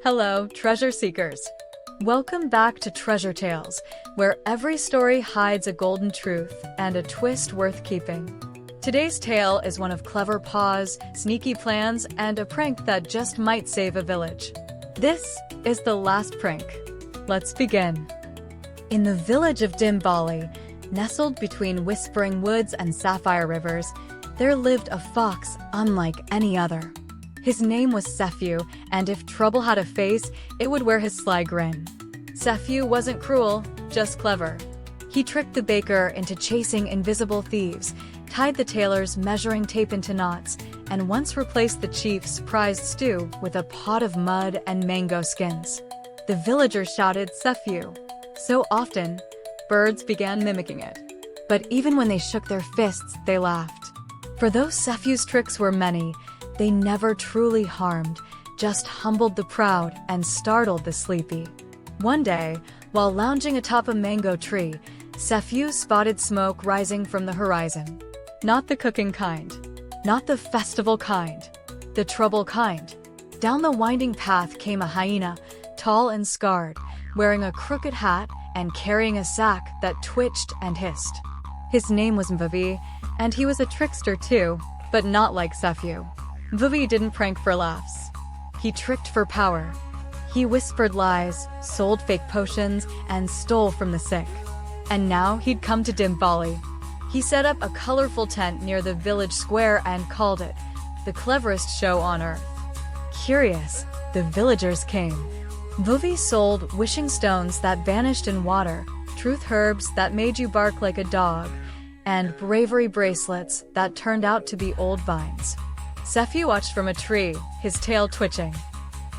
Hello, treasure seekers. Welcome back to Treasure Tales, where every story hides a golden truth and a twist worth keeping. Today's tale is one of clever paws, sneaky plans, and a prank that just might save a village. This is the last prank. Let's begin. In the village of Dimbali, nestled between whispering woods and sapphire rivers, there lived a fox unlike any other. His name was Sefu, and if trouble had a face, it would wear his sly grin. Sefu wasn't cruel, just clever. He tricked the baker into chasing invisible thieves, tied the tailor's measuring tape into knots, and once replaced the chief's prized stew with a pot of mud and mango skins. The villagers shouted Sefu so often, birds began mimicking it. But even when they shook their fists, they laughed. For though Sefu's tricks were many, they never truly harmed, just humbled the proud and startled the sleepy. One day, while lounging atop a mango tree, Sefu spotted smoke rising from the horizon. Not the cooking kind, not the festival kind, the trouble kind. Down the winding path came a hyena, tall and scarred, wearing a crooked hat and carrying a sack that twitched and hissed. His name was Mvuvi, and he was a trickster too, but not like Sefu. Mvuvi didn't prank for laughs. He tricked for power. He whispered lies, sold fake potions, and stole from the sick. And now he'd come to Dimbali. He set up a colorful tent near the village square and called it the cleverest show on earth. Curious, the villagers came. Mvuvi sold wishing stones that vanished in water, truth herbs that made you bark like a dog, and bravery bracelets that turned out to be old vines. Sefu watched from a tree, his tail twitching.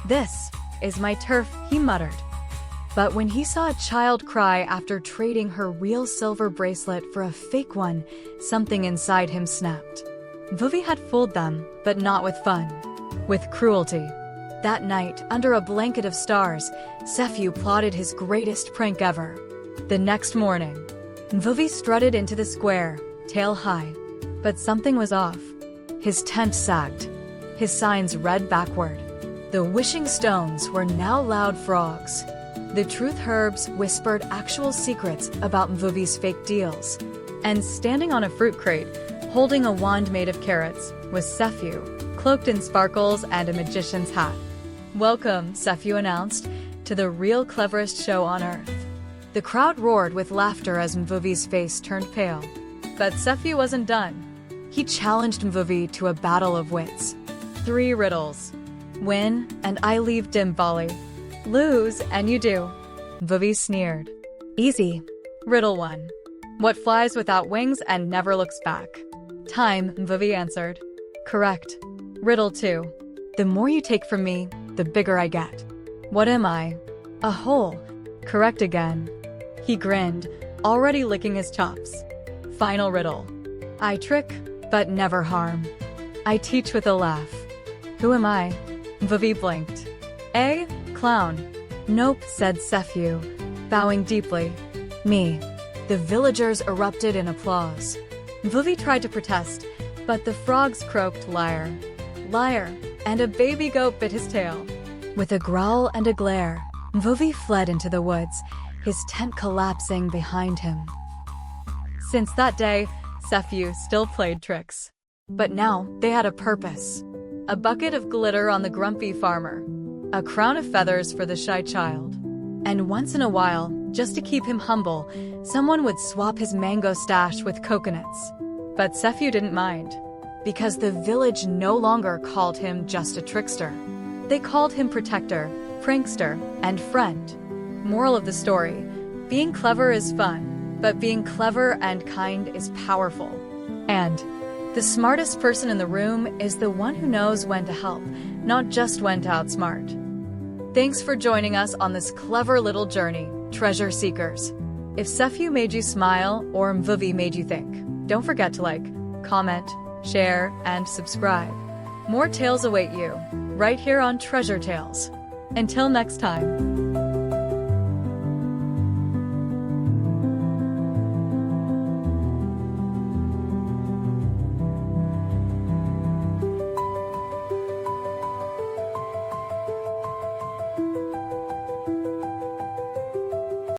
"This is my turf," he muttered. But when he saw a child cry after trading her real silver bracelet for a fake one, something inside him snapped. Mvuvi had fooled them, but not with fun. With cruelty. That night, under a blanket of stars, Sefu plotted his greatest prank ever. The next morning, Mvuvi strutted into the square, tail high. But something was off. His tent sagged. His signs read backward. The wishing stones were now loud frogs. The truth herbs whispered actual secrets about Mvuvi's fake deals. And standing on a fruit crate, holding a wand made of carrots, was Sefu, cloaked in sparkles and a magician's hat. "Welcome," Sefu announced, "to the real cleverest show on earth." The crowd roared with laughter as Mvuvi's face turned pale. But Sefu wasn't done. He challenged Mvuvi to a battle of wits. 3 riddles. Win, and I leave Dimbali. Lose, and you do. Mvuvi sneered. Easy. Riddle 1. What flies without wings and never looks back? Time, Mvuvi answered. Correct. Riddle 2. The more you take from me, the bigger I get. What am I? A hole. Correct again. He grinned, already licking his chops. Final riddle. I trick, but never harm. I teach with a laugh. Who am I? Mvuvi blinked. A. Clown. Nope, said Sefu, bowing deeply. Me. The villagers erupted in applause. Mvuvi tried to protest, but the frogs croaked liar. Liar, and a baby goat bit his tail. With a growl and a glare, Mvuvi fled into the woods, his tent collapsing behind him. Since that day, Sefu still played tricks. But now they had a purpose. A bucket of glitter on the grumpy farmer. A crown of feathers for the shy child. And once in a while, just to keep him humble, someone would swap his mango stash with coconuts. But Sefu didn't mind. Because the village no longer called him just a trickster. They called him protector, prankster, and friend. Moral of the story, being clever is fun, but being clever and kind is powerful. And the smartest person in the room is the one who knows when to help, not just when to outsmart. Thanks for joining us on this clever little journey, treasure seekers. If Sefu made you smile or Mvuvi made you think, don't forget to like, comment, share, and subscribe. More tales await you, right here on Treasure Tales. Until next time.